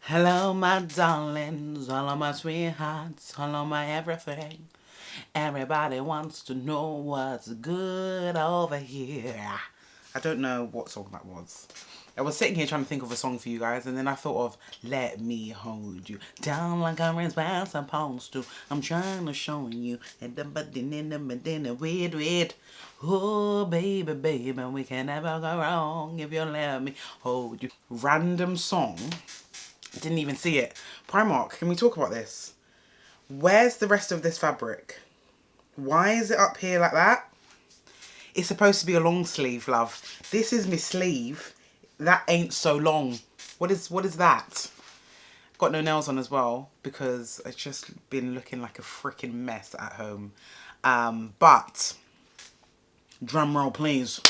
Hello, my darlings, hello, my sweethearts, hello, my everything. Everybody wants to know what's good over here. I don't know what song that was. I was sitting here trying to think of a song for you guys, and then I thought of Let Me Hold You Down Like I'm supposed to. I'm trying to show you. Wait. Oh, baby, baby, we can never go wrong if you let me hold you. Random song. Didn't even see it. Primark, can we talk about this? Where's the rest of this fabric? Why is it up here like that? It's supposed to be a long sleeve, love. This is my sleeve. That ain't so long. What is that? Got no nails on as well because I've just been looking like a freaking mess at home. But drum roll, please.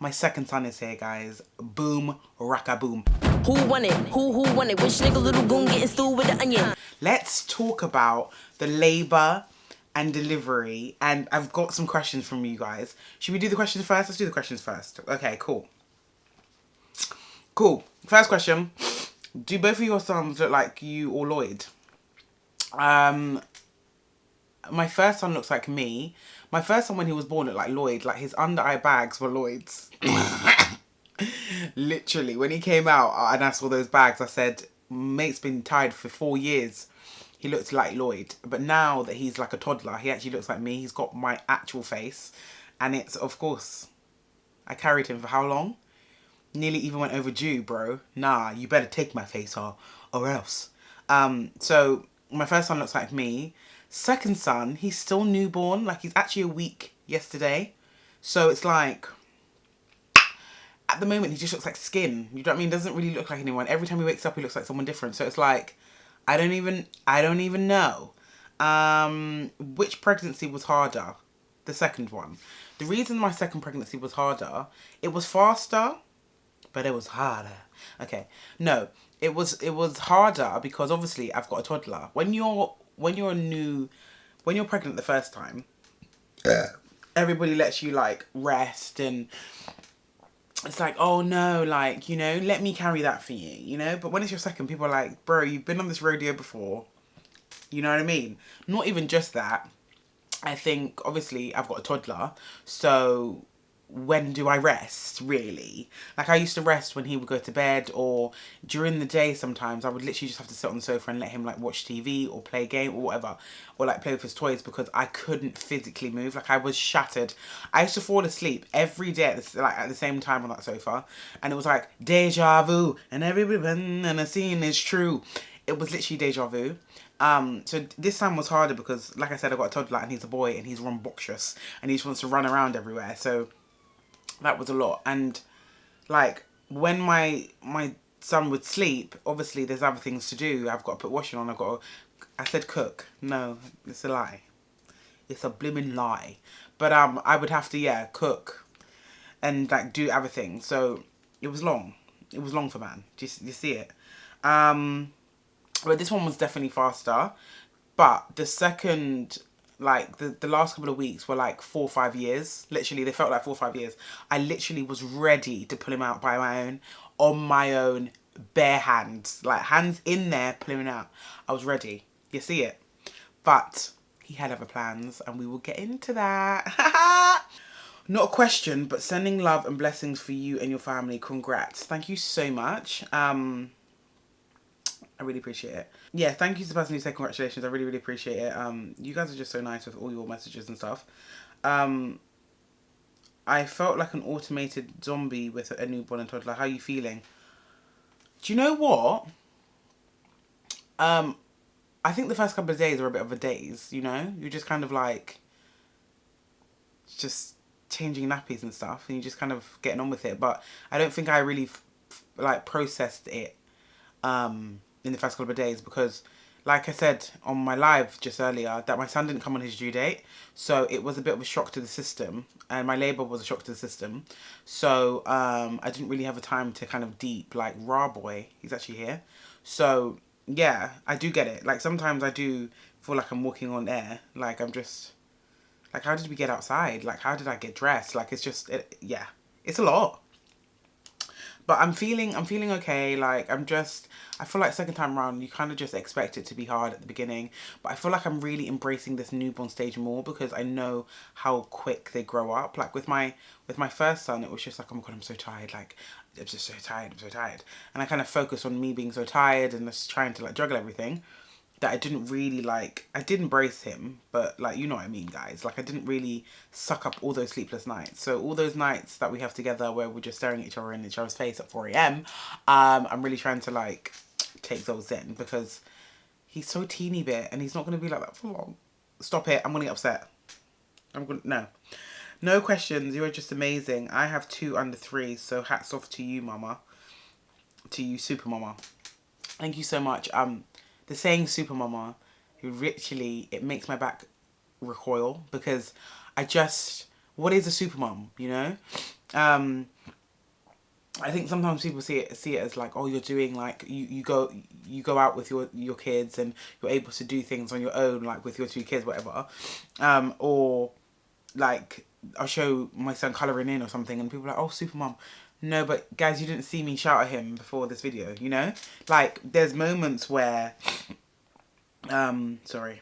My second son is here, guys. Boom, racka boom. Who won it? Who won it? Which nigga little goon getting stewed with the onion? Let's talk about the labour and delivery. And I've got some questions from you guys. Should we do the questions first? Let's do the questions first. Okay, cool. Cool. First question. Do both of your sons look like you or Lloyd? My first son looks like me. My first son when he was born looked like Lloyd. Like his under eye bags were Lloyd's. Literally, when he came out and I saw those bags, I said, mate's been tied for 4 years. He looked like Lloyd. But now that he's like a toddler, he actually looks like me. He's got my actual face. And it's, of course, I carried him for how long? Nearly even went overdue, bro. Nah, you better take my face or else. So my first son looks like me. Second son, he's still newborn. Like he's actually a week yesterday. So it's like, at the moment, he just looks like skin. You know what I mean? Doesn't really look like anyone. Every time he wakes up, he looks like someone different. So it's like, I don't even know. Which pregnancy was harder? The second one. The reason my second pregnancy was harder, it was faster, but it was harder. Okay. No, it was harder because obviously I've got a toddler. When you're pregnant the first time, everybody lets you like rest and it's like, oh no, like, you know, let me carry that for you, you know? But when it's your second, people are like, bro, you've been on this rodeo before. You know what I mean? Not even just that. I think, obviously, I've got a toddler. So when do I rest, really? Like, I used to rest when he would go to bed or during the day sometimes. I would literally just have to sit on the sofa and let him, like, watch TV or play a game or whatever. Or, like, play with his toys because I couldn't physically move. Like, I was shattered. I used to fall asleep every day at the same time on that sofa. And it was like, deja vu. And everybody, and the scene is true. It was literally deja vu. So this time was harder because, like I said, I got a toddler and he's a boy and he's rambunctious and he just wants to run around everywhere. So that was a lot. And like when my son would sleep, obviously there's other things to do. I've got to put washing on. I said cook. No, it's a lie. It's a blimmin' lie. But I would have to cook and like do other things. So it was long. It was long for man. You see it. But this one was definitely faster. But the second, like, the last couple of weeks were like 4 or 5 years. Literally, they felt like 4 or 5 years. I literally was ready to pull him out by my own, on my own, bare hands. Like, hands in there, pulling him out. I was ready. You see it? But he had other plans, and we will get into that. Not a question, but sending love and blessings for you and your family. Congrats. Thank you so much. I really appreciate it. Yeah, thank you to the person who said congratulations. I really, really appreciate it. You guys are just so nice with all your messages and stuff. I felt like an automated zombie with a newborn and toddler. How are you feeling? Do you know what? I think the first couple of days are a bit of a daze, you know? You're just kind of like, just changing nappies and stuff. And you're just kind of getting on with it. But I don't think I really, like, processed it. In the first couple of days because like I said on my live just earlier that my son didn't come on his due date, so it was a bit of a shock to the system and my labour was a shock to the system, so I didn't really have a time to kind of deep like raw boy, he's actually here. So yeah, I do get it. Like sometimes I do feel like I'm walking on air, like I'm just like, how did we get outside, like how did I get dressed, like it's just yeah, It's a lot. But I'm feeling okay. Like, I feel like second time around, you kind of just expect it to be hard at the beginning. But I feel like I'm really embracing this newborn stage more because I know how quick they grow up. Like with my first son, it was just like, oh my God, I'm so tired. Like, I'm just so tired. I'm so tired. And I kind of focused on me being so tired and just trying to like juggle everything, that I didn't really like, I did embrace him, but like, you know what I mean, guys. Like, I didn't really suck up all those sleepless nights. So all those nights that we have together where we're just staring at each other in each other's face at 4 a.m, I'm really trying to like take those in because he's so teeny bit and he's not going to be like that for long. Stop it. I'm going to get upset. No questions. You are just amazing. I have 2 under 3, so hats off to you, mama. To you, super mama. Thank you so much. The saying super mama, literally, it makes my back recoil because what is a super mom, you know? I think sometimes people see it as like, oh, you're doing like, you go out with your kids and you're able to do things on your own, like with your 2 kids, whatever. Or like, I'll show my son colouring in or something and people are like, oh, super mom. No, but guys, you didn't see me shout at him before this video, you know? Like, there's moments where, sorry.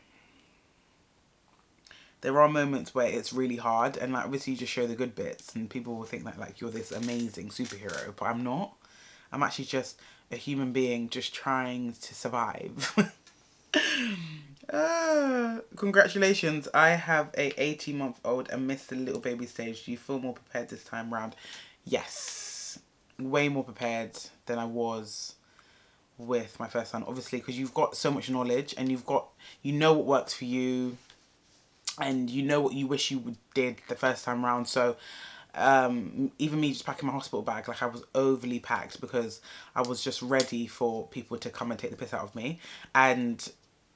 There are moments where it's really hard and like, obviously you just show the good bits and people will think that like you're this amazing superhero, but I'm not. I'm actually just a human being just trying to survive. Congratulations. I have a 18-month-old and missed the little baby stage. Do you feel more prepared this time around? Yes. Way more prepared than I was with my first son, obviously, because you've got so much knowledge and you know what works for you and you know what you wish you did the first time around. So even me just packing my hospital bag, like I was overly packed because I was just ready for people to come and take the piss out of me, and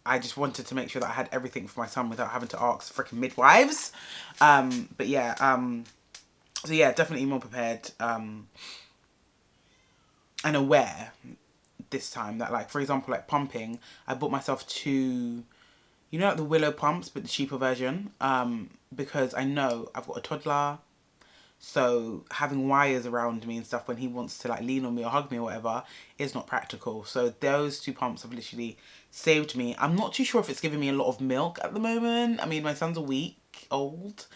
I just wanted to make sure that I had everything for my son without having to ask freaking midwives. But yeah, so yeah, definitely more prepared and aware this time that, like, for example, like pumping, I bought myself 2, you know, like the Willow pumps, but the cheaper version, because I know I've got a toddler, so having wires around me and stuff when he wants to like lean on me or hug me or whatever is not practical. So those 2 pumps have literally saved me. I'm not too sure if it's giving me a lot of milk at the moment. I mean, my son's a week old,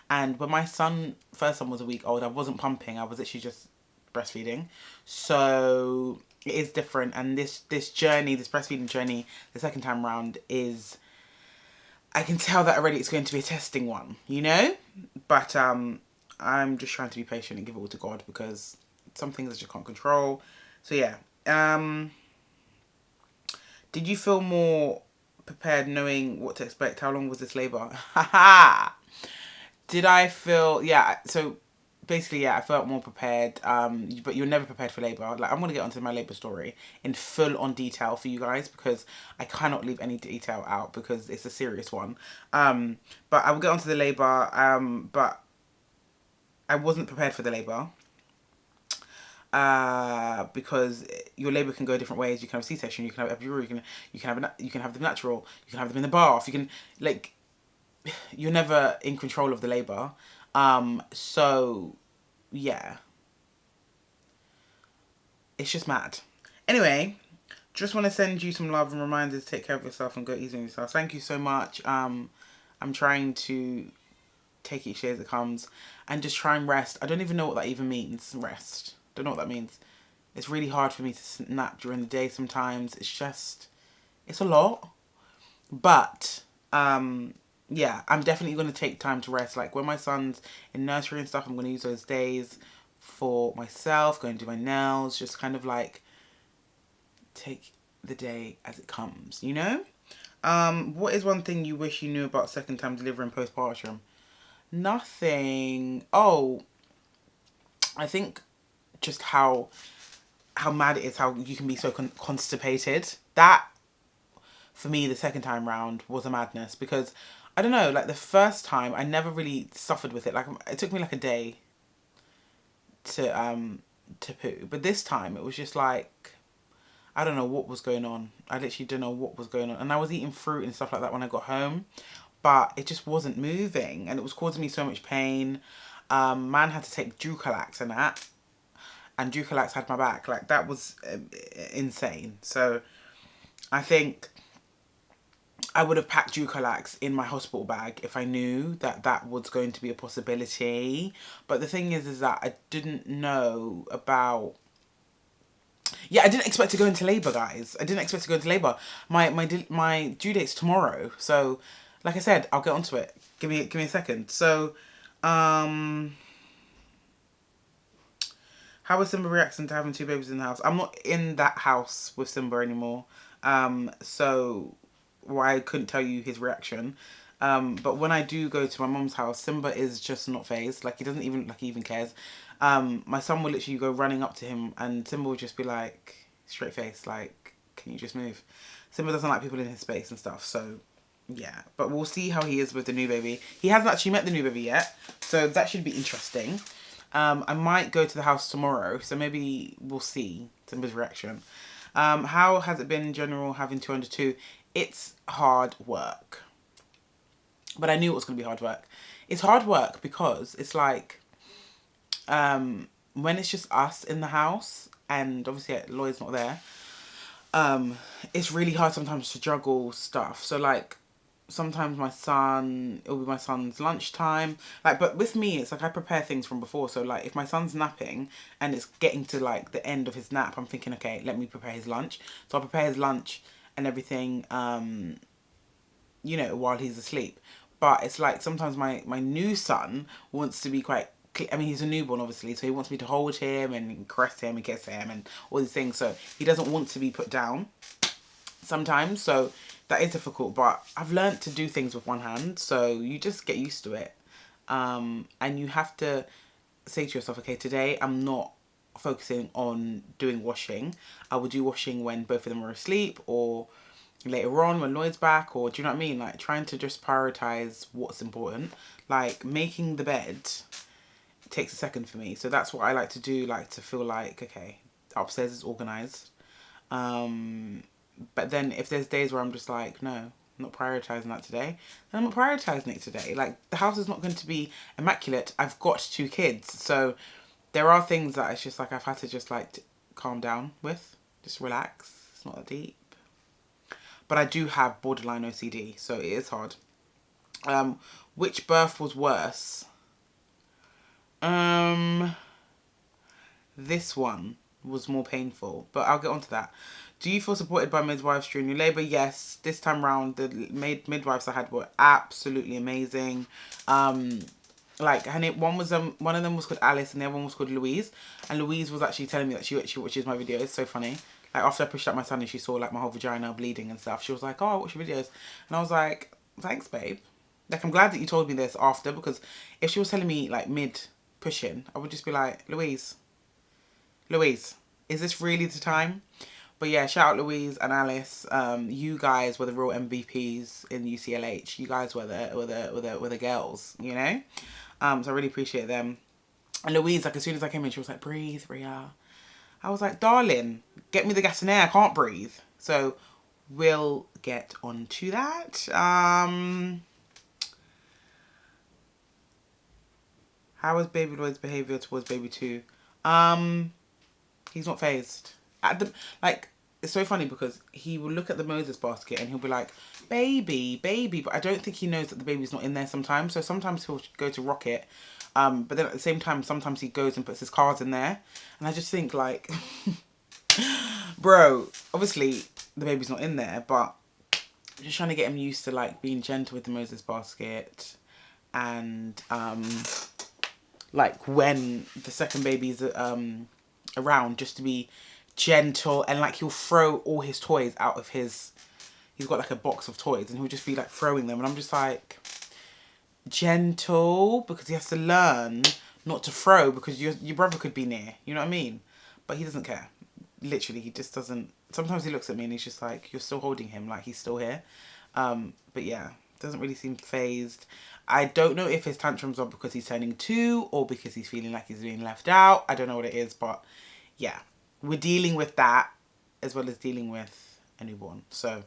and when my first son was a week old, I wasn't pumping. I was literally just breastfeeding. So it is different, and this journey, this breastfeeding journey, the second time round is, I can tell that already it's going to be a testing one, you know? But I'm just trying to be patient and give it all to God because some things I just can't control. So yeah. Did you feel more prepared knowing what to expect? How long was this labour? Did I feel... Yeah, so basically, yeah, I felt more prepared. But you're never prepared for labour. Like, I'm going to get onto my labour story in full on detail for you guys because I cannot leave any detail out because it's a serious one. But I will get onto the labour. But I wasn't prepared for the labour because your labour can go different ways. You can have C-section, you can have epidural, you can have them natural, you can have them in the bath. You can, like, you're never in control of the labour. So yeah, it's just mad. Anyway, just want to send you some love and reminders to take care of yourself and go easy on yourself. Thank you so much. I'm trying to take each day as it comes and just try and rest. I don't even know what that even means, rest. Don't know what that means. It's really hard for me to nap during the day sometimes. It's a lot. But yeah, I'm definitely going to take time to rest. Like when my son's in nursery and stuff, I'm going to use those days for myself, go and do my nails, just kind of like take the day as it comes, you know? What is one thing you wish you knew about second time delivery and postpartum? Nothing. Oh, I think just how mad it is, how you can be so constipated. That, for me, the second time round was a madness because, I don't know, like the first time I never really suffered with it. Like it took me like a day to poo. But this time it was just like, I don't know what was going on. I literally don't know what was going on. And I was eating fruit and stuff like that when I got home, but it just wasn't moving and it was causing me so much pain. Man had to take Ducalax and that. And Ducalax had my back. Like, that was insane. So, I think I would have packed Ducalax in my hospital bag if I knew that that was going to be a possibility. But the thing is that I didn't know about... Yeah, I didn't expect to go into labour, guys. I didn't expect to go into labour. My due date's tomorrow. So, like I said, I'll get onto it. Give me a second. So, how is Simba reacting to having 2 babies in the house? I'm not in that house with Simba anymore. So I couldn't tell you his reaction. But when I do go to my mum's house, Simba is just not phased. Like, he doesn't even, like, he even cares. My son will literally go running up to him and Simba will just be like, straight face, like, can you just move? Simba doesn't like people in his space and stuff. So, yeah. But we'll see how he is with the new baby. He hasn't actually met the new baby yet. So that should be interesting. I might go to the house tomorrow, so maybe we'll see Simba's reaction. How has it been in general having 2 under 2? It's hard work. But I knew it was going to be hard work. It's hard work because it's like, when it's just us in the house, and obviously Lloyd's not there, it's really hard sometimes to juggle stuff. So, like, sometimes it'll be my son's lunchtime. Like, but with me, it's like I prepare things from before. So, like, if my son's napping and it's getting to, like, the end of his nap, I'm thinking, okay, let me prepare his lunch. So I'll prepare his lunch and everything, you know, while he's asleep. But it's like sometimes my new son wants to be quite... I mean, he's a newborn, obviously, so he wants me to hold him and caress him and kiss him and all these things. So he doesn't want to be put down sometimes. So that is difficult, but I've learnt to do things with one hand, so you just get used to it. And you have to say to yourself, okay, today I'm not focusing on doing washing. I will do washing when both of them are asleep, or later on when Lloyd's back, or do you know what I mean? Like, trying to just prioritise what's important. Like, making the bed takes a second for me. So that's what I like to do, like, to feel like, okay, upstairs is organised. But then if there's days where I'm just like, no, I'm not prioritising that today, then I'm not prioritising it today. Like, the house is not going to be immaculate. I've got 2 kids. So there are things that it's just like I've had to just, like, calm down with. Just relax. It's not that deep. But I do have borderline OCD, so it is hard. Which birth was worse? This one was more painful, but I'll get onto that. Do you feel supported by midwives during your labour? Yes. This time round, the midwives I had were absolutely amazing. Like, one of them was called Alice and the other one was called Louise. And Louise was actually telling me that she watches my videos. It's so funny. Like, after I pushed out my son and she saw, like, my whole vagina bleeding and stuff, she was like, oh, I watch your videos. And I was like, thanks, babe. Like, I'm glad that you told me this after, because if she was telling me, like, mid-pushing, I would just be like, Louise, is this really the time? But yeah, shout out Louise and Alice. You guys were the real MVPs in UCLH. You guys were the girls, you know? So I really appreciate them. And Louise, like, as soon as I came in, she was like, breathe, Ria. I was like, darling, get me the gas and air. I can't breathe. So we'll get on to that. How is baby Lloyd's behaviour towards baby 2? He's not phased. It's so funny because he will look at the Moses basket and he'll be like, baby, but I don't think he knows that the baby's not in there sometimes. So sometimes he'll go to rock it. But then at the same time, sometimes he goes and puts his cards in there. And I just think, like, bro, obviously the baby's not in there, but I'm just trying to get him used to, like, being gentle with the Moses basket. And, like, when the second baby's around, just to be gentle. And, like, he'll throw all his toys out of he's got, like, a box of toys, and he'll just be, like, throwing them. And I'm just like, gentle, because he has to learn not to throw, because your brother could be near, you know what I mean? But he doesn't care. Literally, he just doesn't. Sometimes he looks at me and he's just like, you're still holding him, like he's still here. But yeah, doesn't really seem phased. I don't know if his tantrums are because he's turning 2 or because he's feeling like he's being left out. I don't know what it is, but yeah, we're dealing with that as well as dealing with a newborn. So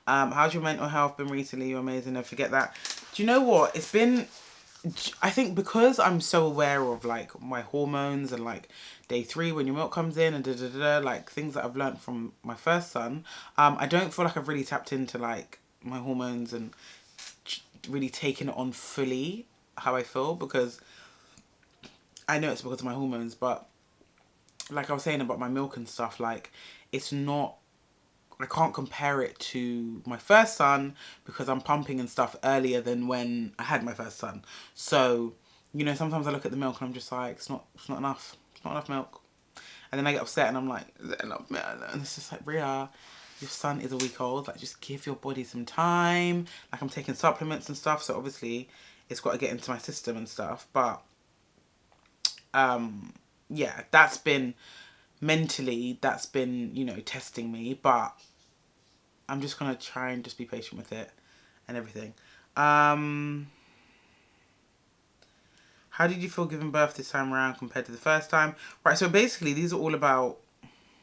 how's your mental health been recently? You're amazing. Don't forget that. Do you know what? It's been I think because I'm so aware of like my hormones and like day 3 when your milk comes in and like things that I've learned from my first son, I don't feel like I've really tapped into like my hormones and really taken it on fully how I feel, because I know it's because of my hormones, but like I was saying about my milk and stuff, like it's not, I can't compare it to my first son because I'm pumping and stuff earlier than when I had my first son. So, you know, sometimes I look at the milk and I'm just like, it's not enough. It's not enough milk. And then I get upset and I'm like, is that enough milk? And it's just like, Ria, your son is a week old. Like, just give your body some time. Like, I'm taking supplements and stuff. So obviously it's got to get into my system and stuff. But, yeah, that's been mentally, that's been, you know, testing me. But I'm just going to try and just be patient with it and everything. How did you feel giving birth this time around compared to the first time? Right, so basically these are all about...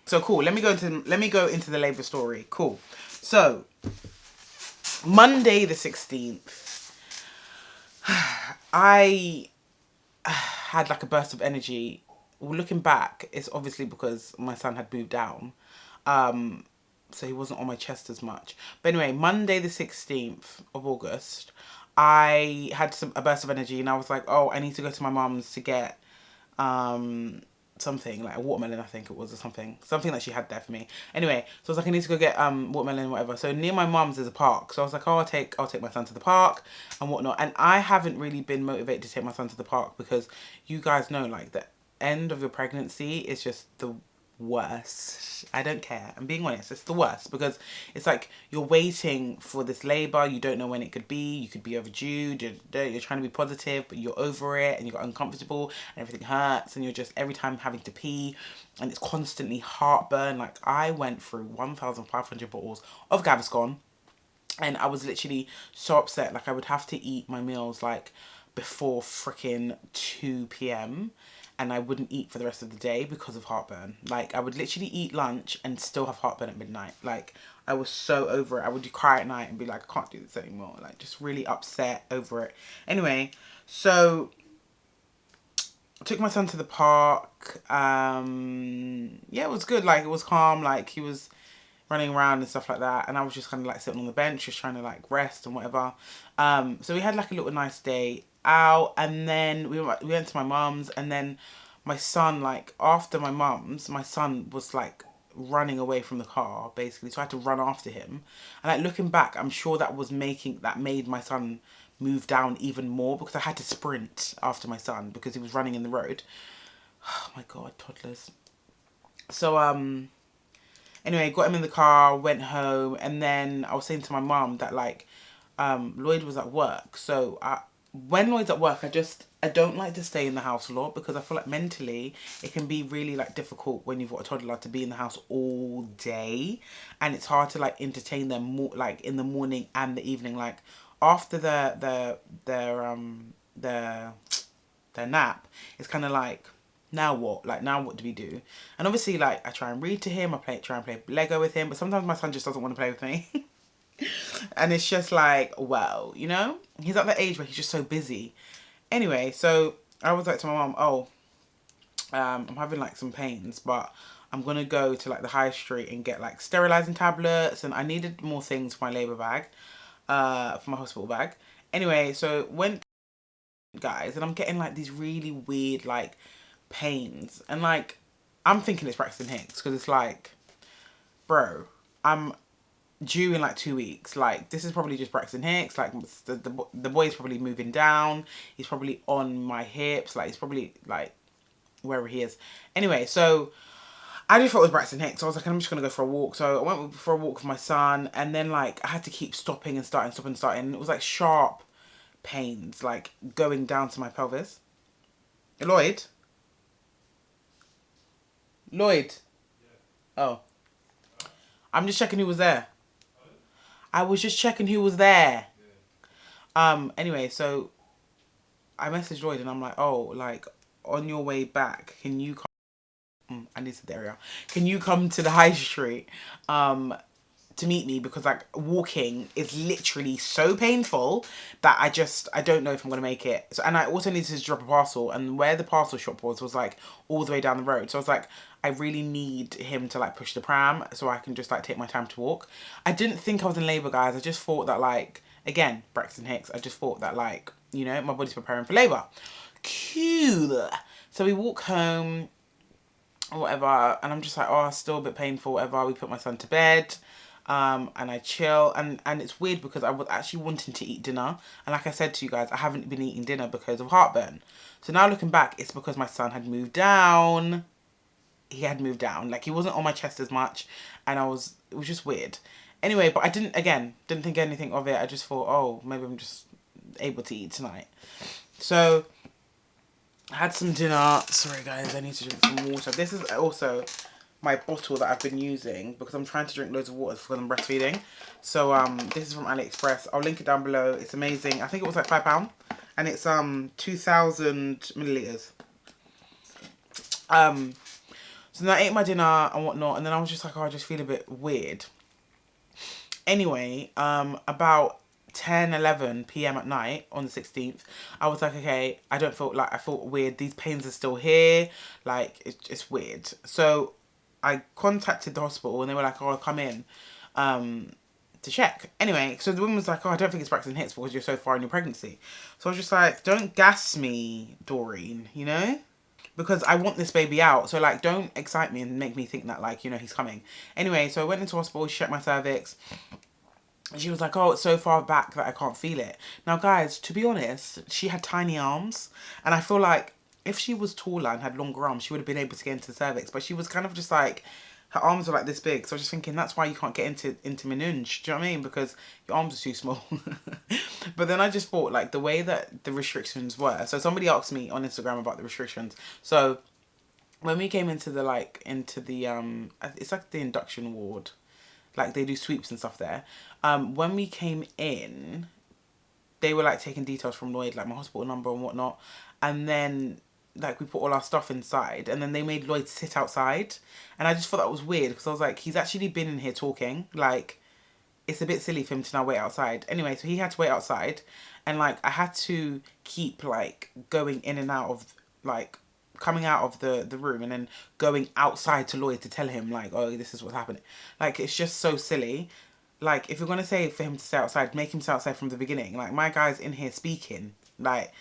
So cool, let me go into the labour story. Cool. So, Monday the 16th, I had like a burst of energy. Well, looking back, it's obviously because my son had moved down. So he wasn't on my chest as much. But anyway, Monday the 16th of August, I had a burst of energy and I was like, oh, I need to go to my mum's to get something, like a watermelon, I think it was, or something that she had there for me. Anyway, so I was like, I need to go get watermelon, whatever. So near my mum's there's a park. So I was like, oh, I'll take my son to the park and whatnot. And I haven't really been motivated to take my son to the park because you guys know, like, the end of your pregnancy is just the worst. I don't care. I'm being honest. It's the worst because it's like you're waiting for this labour. You don't know when it could be. You could be overdue. You're trying to be positive, but you're over it and you got uncomfortable and everything hurts and you're just every time having to pee and it's constantly heartburn. Like, I went through 1,500 bottles of Gaviscon and I was literally so upset. Like, I would have to eat my meals like before freaking 2 p.m. and I wouldn't eat for the rest of the day because of heartburn. Like, I would literally eat lunch and still have heartburn at midnight. Like, I was so over it. I would cry at night and be like, I can't do this anymore. Like, just really upset over it. Anyway, so I took my son to the park. Yeah, it was good. Like, it was calm. Like, he was running around and stuff like that, and I was just kind of like sitting on the bench just trying to like rest and whatever. So we had like a little nice day out, and then we went to my mum's, and then my son, like, after my mum's, my son was like running away from the car basically, so I had to run after him. And like, looking back, I'm sure that made my son move down even more because I had to sprint after my son because he was running in the road. Oh my god, toddlers. So anyway, got him in the car, went home, and then I was saying to my mum that, like, Lloyd was at work. So when Lloyd's at work, I don't like to stay in the house a lot because I feel like mentally it can be really like difficult when you've got a toddler to be in the house all day, and it's hard to like entertain them more like in the morning and the evening. Like, after their nap, it's kind of like, now what? Like, now what do we do? And obviously, like, I try and read to him, try and play Lego with him, but sometimes my son just doesn't want to play with me. And it's just like, well, you know, he's at the age where he's just so busy. Anyway, so I was like to my mum, oh, I'm having like some pains, but I'm gonna go to like the high street and get like sterilizing tablets, and I needed more things for my labour bag, for my hospital bag. Anyway, so went, guys, and I'm getting like these really weird like pains, and like, I'm thinking it's Braxton Hicks because it's like, bro, I'm due in like 2 weeks. Like, this is probably just Braxton Hicks. Like, the boy's probably moving down. He's probably on my hips. Like, he's probably like wherever he is. Anyway, so I just thought it was Braxton Hicks. So I was like, I'm just gonna go for a walk. So I went for a walk with my son, and then like I had to keep stopping and starting, and it was like sharp pains, like going down to my pelvis. Lloyd. Lloyd. Oh. I'm just checking who was there. I was just checking who was there. Anyway, so I messaged Lloyd and I'm like, oh, like, on your way back, can you come? I need to the area. Can you come to the high street? to meet me because like walking is literally so painful that I don't know if I'm gonna make it. So, and I also needed to drop a parcel, and where the parcel shop was like all the way down the road. So I was like, I really need him to like push the pram so I can just like take my time to walk. I didn't think I was in labour, guys. I just thought that like, again, Braxton Hicks, I just thought that like, you know, my body's preparing for labour. Cool. So we walk home or whatever, and I'm just like, oh, still a bit painful, whatever. We put my son to bed. And I chill, and it's weird because I was actually wanting to eat dinner, and like I said to you guys, I haven't been eating dinner because of heartburn. So now looking back, it's because my son had moved down. He had moved down, like he wasn't on my chest as much, and it was just weird. Anyway, but I didn't think anything of it. I just thought, oh, maybe I'm just able to eat tonight. So I had some dinner. Sorry guys, I need to drink some water. This is also my bottle that I've been using because I'm trying to drink loads of water because I'm breastfeeding. So this is from AliExpress. I'll link it down below. It's amazing. I think it was like £5, and it's 2,000 millilitres. So then I ate my dinner and whatnot, and then I was just like, oh, I just feel a bit weird. Anyway, about 10-11 p.m. at night on the 16th, I was like, okay, I felt weird. These pains are still here. Like, it's weird. So I contacted the hospital, and they were like, oh, I'll come in to check. Anyway, so the woman was like, oh, I don't think it's Braxton Hicks because you're so far in your pregnancy. So I was just like, don't gas me, Doreen, you know? Because I want this baby out. So, like, don't excite me and make me think that, like, you know, he's coming. Anyway, so I went into hospital, she checked my cervix. And she was like, oh, it's so far back that I can't feel it. Now, guys, to be honest, she had tiny arms. And I feel like if she was taller and had longer arms, she would have been able to get into the cervix. But she was kind of just like, her arms were like this big. So I was just thinking, that's why you can't get into Minunj. Do you know what I mean? Because your arms are too small. But then I just thought, like, the way that the restrictions were. So somebody asked me on Instagram about the restrictions. So when we came into the, it's like the induction ward. Like, they do sweeps and stuff there. When we came in, they were, like, taking details from Lloyd, like, my hospital number and whatnot. And then, like, we put all our stuff inside. And then they made Lloyd sit outside. And I just thought that was weird. Because I was like, he's actually been in here talking. Like, it's a bit silly for him to now wait outside. Anyway, so he had to wait outside. And, like, I had to keep, like, going in and out of, like, coming out of the room and then going outside to Lloyd to tell him, like, oh, this is what's happening. Like, it's just so silly. Like, if you're going to say for him to stay outside, make him stay outside from the beginning. Like, my guy's in here speaking, like,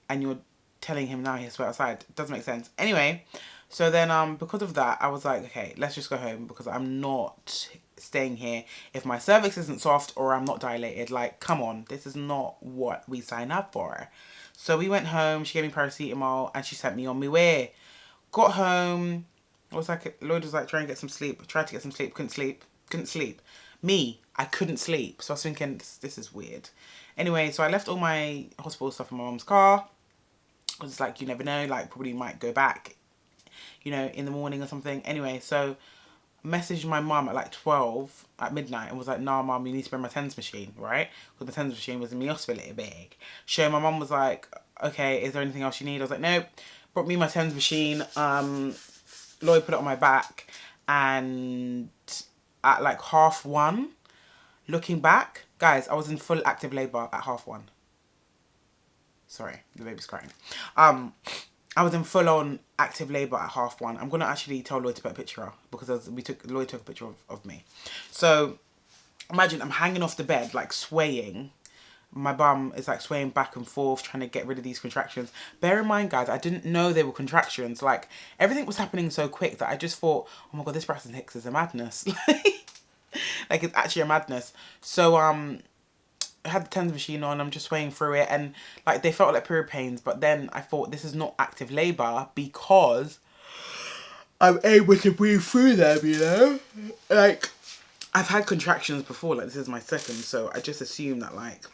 and you're telling him now he has to wait outside. It doesn't make sense. Anyway, so then because of that, I was like, okay, let's just go home because I'm not staying here if my cervix isn't soft or I'm not dilated. Like, come on, this is not what we signed up for. So we went home, she gave me paracetamol and she sent me on my way. Got home, Lloyd was like, try and get some sleep. Tried to get some sleep, couldn't sleep. Me, I couldn't sleep. So I was thinking, this is weird. Anyway, so I left all my hospital stuff in my mum's car. I was like, you never know, like, probably might go back, you know, in the morning or something. Anyway, so messaged my mum at like 12 at midnight and was like, nah, mum, you need to bring my TENS machine, right? Because my TENS machine was in my hospital bag. So my mum was like, okay, is there anything else you need? I was like, nope. Brought me my TENS machine. Lloyd put it on my back, and at like 1:30, looking back, guys, I was in full active labour at 1:30. Sorry, the baby's crying. I was in full on active labour at 1:30. I'm gonna actually tell Lloyd to put a picture up because Lloyd took a picture of me. So imagine I'm hanging off the bed, like swaying. My bum is like swaying back and forth, trying to get rid of these contractions. Bear in mind, guys, I didn't know they were contractions. Like, everything was happening so quick that I just thought, oh my god, this Braxton Hicks is a madness. Like, it's actually a madness. So I had the TENS machine on, I'm just swaying through it, and like they felt like period pains, but then I thought this is not active labour because I'm able to breathe through them, you know? Like, I've had contractions before, like this is my second, so I just assumed that like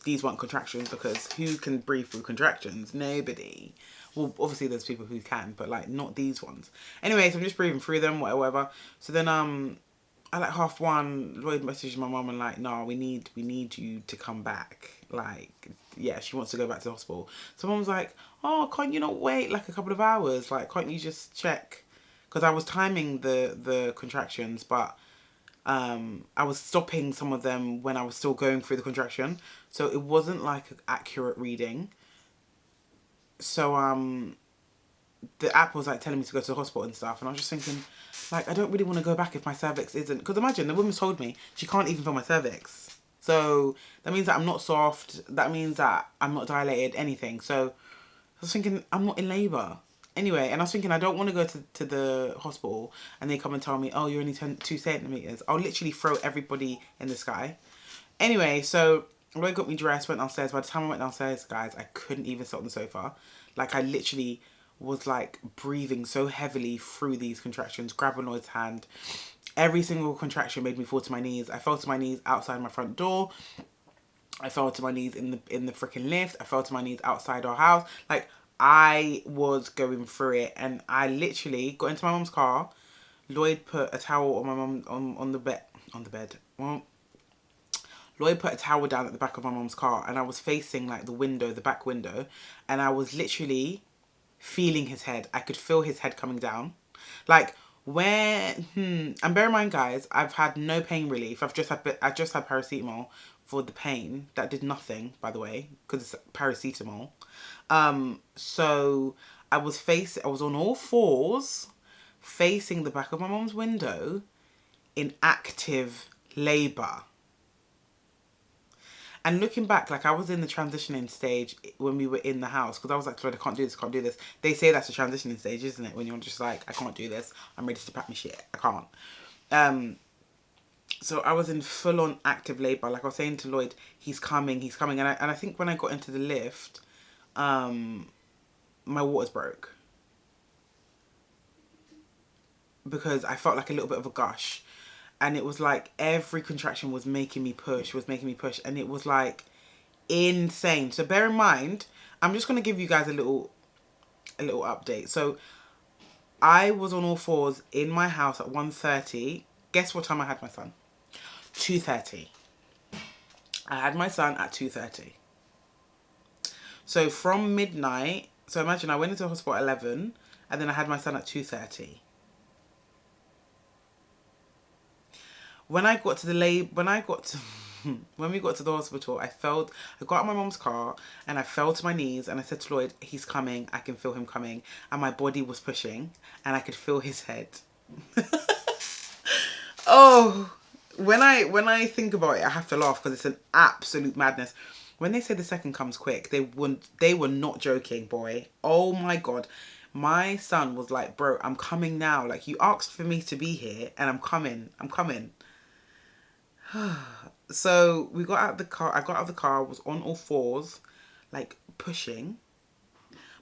these weren't contractions because who can breathe through contractions? Nobody. Well, obviously there's people who can, but like not these ones. Anyway, so I'm just breathing through them, whatever. So then at like 1:30, Lloyd messaged my mum and like, nah, we need you to come back. Like, yeah, she wants to go back to the hospital. So mum was like, oh, can't you not wait like a couple of hours? Like, can't you just check? Because I was timing the contractions, but I was stopping some of them when I was still going through the contraction. So it wasn't like an accurate reading. So the app was like telling me to go to the hospital and stuff. And I was just thinking, like, I don't really want to go back if my cervix isn't. Because imagine, the woman told me she can't even feel my cervix. So that means that I'm not soft. That means that I'm not dilated, anything. So I was thinking, I'm not in labour. Anyway, and I was thinking, I don't want to go to the hospital and they come and tell me, oh, you're only 2 centimetres. I'll literally throw everybody in the sky. Anyway, so Lloyd got me dressed, went downstairs. By the time I went downstairs, guys, I couldn't even sit on the sofa. Like, I literally was, like, breathing so heavily through these contractions, grabbing Lloyd's hand. Every single contraction made me fall to my knees. I fell to my knees outside my front door. I fell to my knees in the freaking lift. I fell to my knees outside our house. Like, I was going through it, and I literally got into my mum's car. Lloyd put a towel on my mum on the bed. Well, Lloyd put a towel down at the back of my mum's car, and I was facing like the back window, and I was literally feeling his head. I could feel his head coming down. Like, and bear in mind, guys, I've had no pain relief. I just had paracetamol for the pain. That did nothing, by the way, because it's paracetamol. So I was on all fours, facing the back of my mum's window, in active labour. And looking back, like, I was in the transitioning stage when we were in the house, because I was like, Lord, I can't do this. They say that's the transitioning stage, isn't it? When you're just like, I can't do this. I'm ready to pack my shit. I can't. So I was in full-on active labour. Like I was saying to Lloyd, he's coming. And I think when I got into the lift, my waters broke. Because I felt like a little bit of a gush. And it was like every contraction was making me push. And it was like insane. So bear in mind, I'm just going to give you guys a little update. So I was on all fours in my house at 1:30. Guess what time I had my son? 2:30. I had my son at 2:30. So from midnight, so imagine I went into the hospital at 11 and then I had my son at 2:30. When we got to the hospital, I got out of my mum's car and I fell to my knees and I said to Lloyd, he's coming, I can feel him coming. And my body was pushing and I could feel his head. Oh, when I think about it, I have to laugh because it's an absolute madness. When they say the second comes quick, they were not joking, boy. Oh my God. My son was like, bro, I'm coming now. Like, you asked for me to be here and I'm coming. So we got out of the car. I got out of the car, was on all fours, like pushing.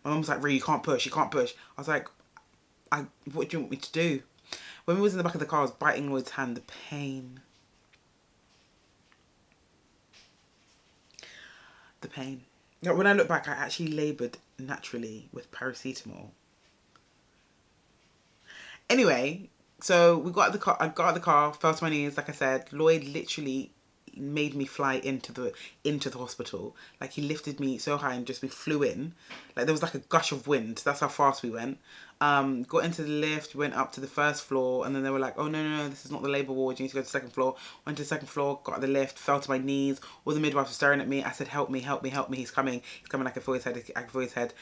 My mum was like, Ree, you can't push. I was like, what do you want me to do? When we was in the back of the car, I was biting Lloyd's hand. The pain. Like, when I look back, I actually laboured naturally with paracetamol. Anyway, so we got out of the car. I got out of the car, fell to my knees, like I said. Lloyd literally made me fly into the hospital. Like, he lifted me so high and we flew in. Like, there was like a gush of wind. That's how fast we went. Got into the lift, went up to the first floor, and then they were like, oh no, this is not the labour ward, you need to go to the second floor. Went to the second floor, got out of the lift, fell to my knees. All the midwives were staring at me. I said, help me, he's coming, I can feel his head.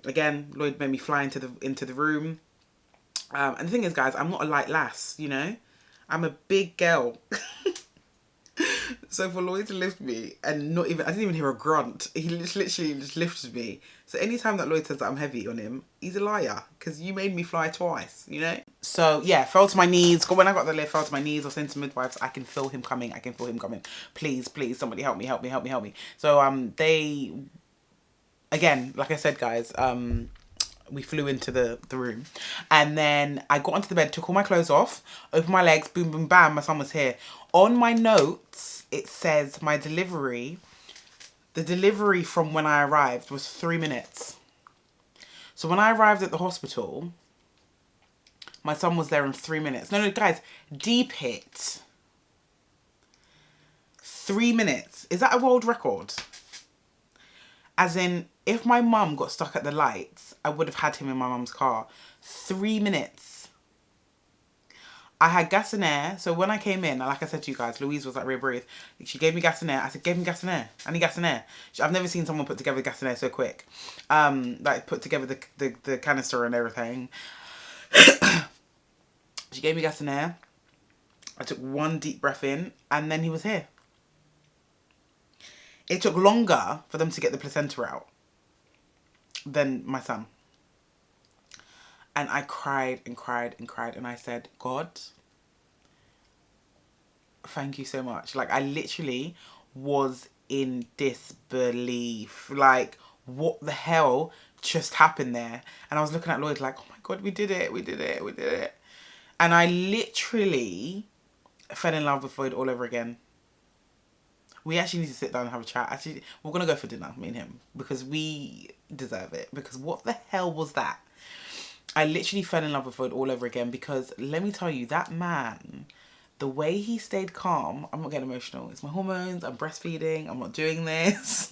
Again, Lloyd made me fly into the room. And the thing is, guys, I'm not a light lass, you know? I'm a big girl. So for Lloyd to lift me and I didn't even hear a grunt. He literally just lifted me. So anytime that Lloyd says that I'm heavy on him, he's a liar. Because you made me fly twice, you know? So yeah, fell to my knees. When I got the lift, fell to my knees. I was saying to midwives, I can feel him coming. Please, somebody help me. So they, again, like I said, guys, we flew into the room, and then I got onto the bed, took all my clothes off, opened my legs, boom, boom, bam, my son was here. On my notes, it says the delivery from when I arrived was 3 minutes. So when I arrived at the hospital, my son was there in 3 minutes. No, guys, deep hit. 3 minutes. Is that a world record? As in, if my mum got stuck at the lights, I would have had him in my mum's car. 3 minutes. I had gas and air. So when I came in, like I said to you guys, Louise was like, Ray, breathe. She gave me gas and air. I said, give me gas and air. I need gas and air. I've never seen someone put together gas and air so quick. Like put together the canister and everything. She gave me gas and air. I took one deep breath in, and then he was here. It took longer for them to get the placenta out than my son. And I cried and cried and cried, and I said, God, thank you so much. Like, I literally was in disbelief. Like, what the hell just happened there? And I was looking at Lloyd like, oh my God, we did it, we did it, we did it. And I literally fell in love with Lloyd all over again. We actually need to sit down and have a chat. Actually, we're going to go for dinner, me and him, because we deserve it. Because what the hell was that? I literally fell in love with Lloyd all over again, because let me tell you, that man, the way he stayed calm, I'm not getting emotional. It's my hormones, I'm breastfeeding, I'm not doing this.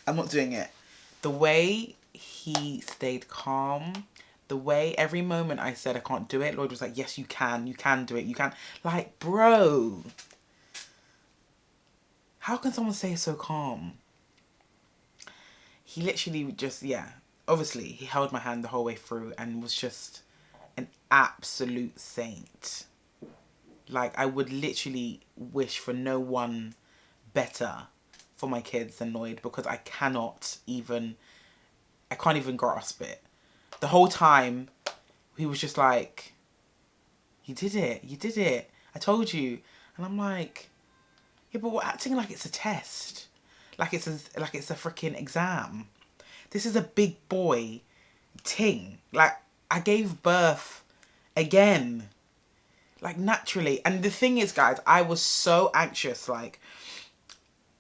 I'm not doing it. The way he stayed calm, the way every moment I said I can't do it, Lloyd was like, yes, you can do it, you can. Like, bro, how can someone stay so calm? He literally just, yeah, obviously he held my hand the whole way through and was just an absolute saint. Like, I would literally wish for no one better for my kids than Lloyd, because I can't even grasp it. The whole time he was just like, you did it, I told you. And I'm like, yeah, but we're acting like it's a test. Like it's a freaking exam. This is a big boy ting. Like, I gave birth again. Like, naturally. And the thing is, guys, I was so anxious, like,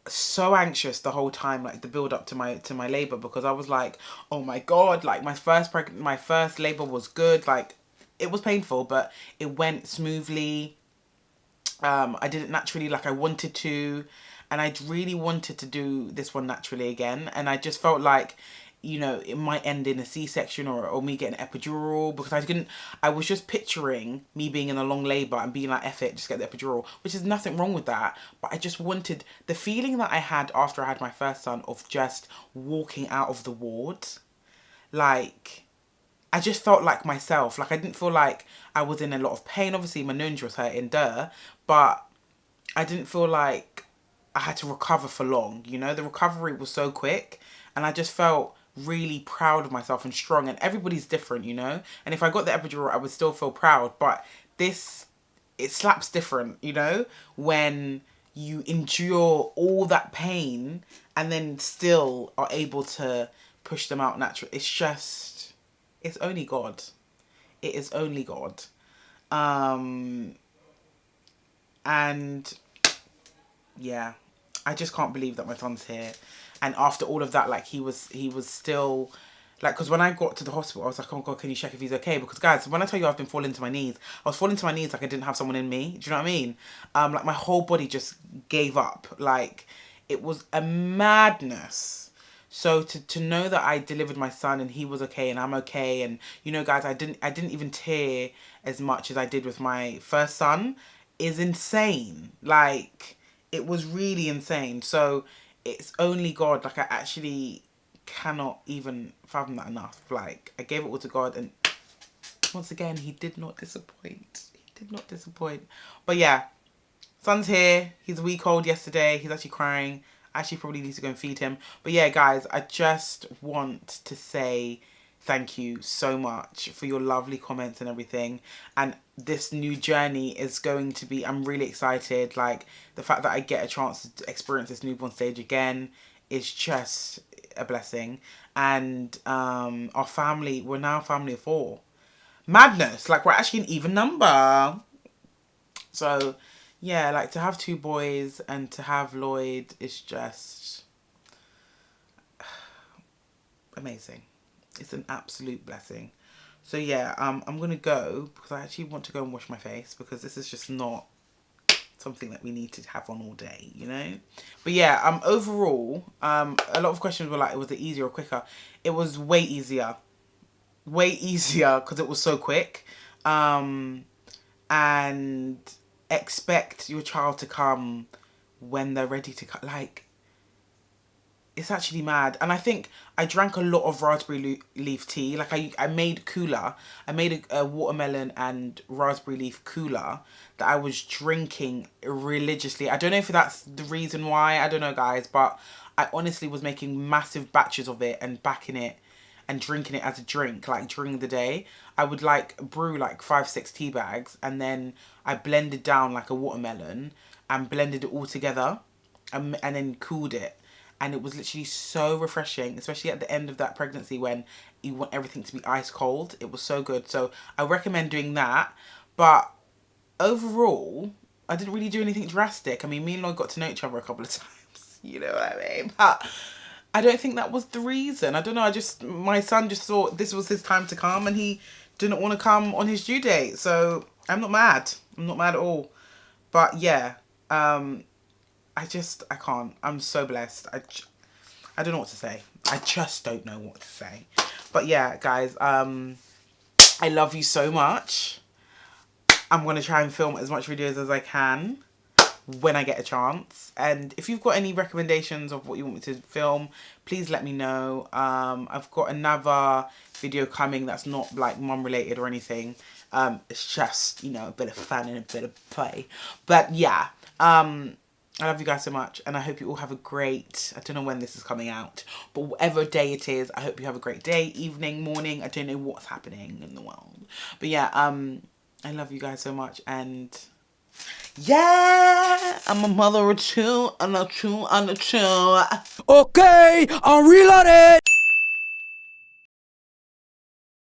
so anxious the whole time, like the build up to my labor, because I was like, oh my God, like my first labor was good. Like, it was painful, but it went smoothly. I did it naturally, like I wanted to, and I really wanted to do this one naturally again. And I just felt like, you know, it might end in a C-section or me getting an epidural, because I was just picturing me being in a long labour and being like, F it, just get the epidural, which is nothing wrong with that. But I just wanted the feeling that I had after I had my first son of just walking out of the ward. Like, I just felt like myself. Like, I didn't feel like I was in a lot of pain. Obviously, my nunge was hurting, but I didn't feel like I had to recover for long, you know? The recovery was so quick, and I just felt really proud of myself and strong. And everybody's different, you know? And if I got the epidural, I would still feel proud. But this, it slaps different, you know? When you endure all that pain and then still are able to push them out naturally. It's just, it's only God. It is only God. And yeah, I just can't believe that my son's here. And after all of that, like, he was still, like, because when I got to the hospital, I was like, oh God, can you check if he's okay? Because, guys, when I tell you I've been falling to my knees, I was falling to my knees like I didn't have someone in me. Do you know what I mean? Like, my whole body just gave up. Like, it was a madness. So to know that I delivered my son and he was okay and I'm okay, and, you know, guys, I didn't even tear as much as I did with my first son, is insane. Like, it was really insane. So it's only God. Like, I actually cannot even fathom that enough. Like, I gave it all to God, and once again, he did not disappoint. He did not disappoint. But yeah, son's here. He's a week old yesterday. He's actually crying. I actually probably need to go and feed him. But yeah, guys, I just want to say thank you so much for your lovely comments and everything. And this new journey is going to be, I'm really excited. Like, the fact that I get a chance to experience this newborn stage again is just a blessing. And our family, we're now a family of 4. Madness. Like, we're actually an even number. So yeah, like, to have 2 boys and to have Lloyd is just amazing. It's an absolute blessing. So yeah, I'm gonna go, because I actually want to go and wash my face, because this is just not something that we need to have on all day, you know? But yeah, overall, a lot of questions were like, was it easier or quicker? It was way easier, because it was so quick. and expect your child to come when they're ready to come. Like, it's actually mad. And I think I drank a lot of raspberry leaf tea. Like I made cooler. I made a watermelon and raspberry leaf cooler that I was drinking religiously. I don't know if that's the reason why. I don't know, guys. But I honestly was making massive batches of it and backing it and drinking it as a drink, like during the day. I would like brew like 5-6 tea bags, and then I blended down like a watermelon and blended it all together, and then cooled it. And it was literally so refreshing, especially at the end of that pregnancy when you want everything to be ice cold. It was so good. So I recommend doing that. But overall, I didn't really do anything drastic. I mean, me and Lloyd got to know each other a couple of times. You know what I mean? But I don't think that was the reason. I don't know. My son just thought this was his time to come, and he didn't want to come on his due date. So I'm not mad. I'm not mad at all. But yeah, I can't. I'm so blessed. I don't know what to say. I just don't know what to say. But yeah, guys, I love you so much. I'm going to try and film as much videos as I can when I get a chance. And if you've got any recommendations of what you want me to film, please let me know. I've got another video coming that's not like mum related or anything. It's just, you know, a bit of fun and a bit of play. But yeah, I love you guys so much, and I hope you all have a great, I don't know when this is coming out, but whatever day it is, I hope you have a great day, evening, morning. I don't know what's happening in the world. But yeah, I love you guys so much, and yeah, I'm a mother of two, and a two, and a two. Okay, I'm reloaded.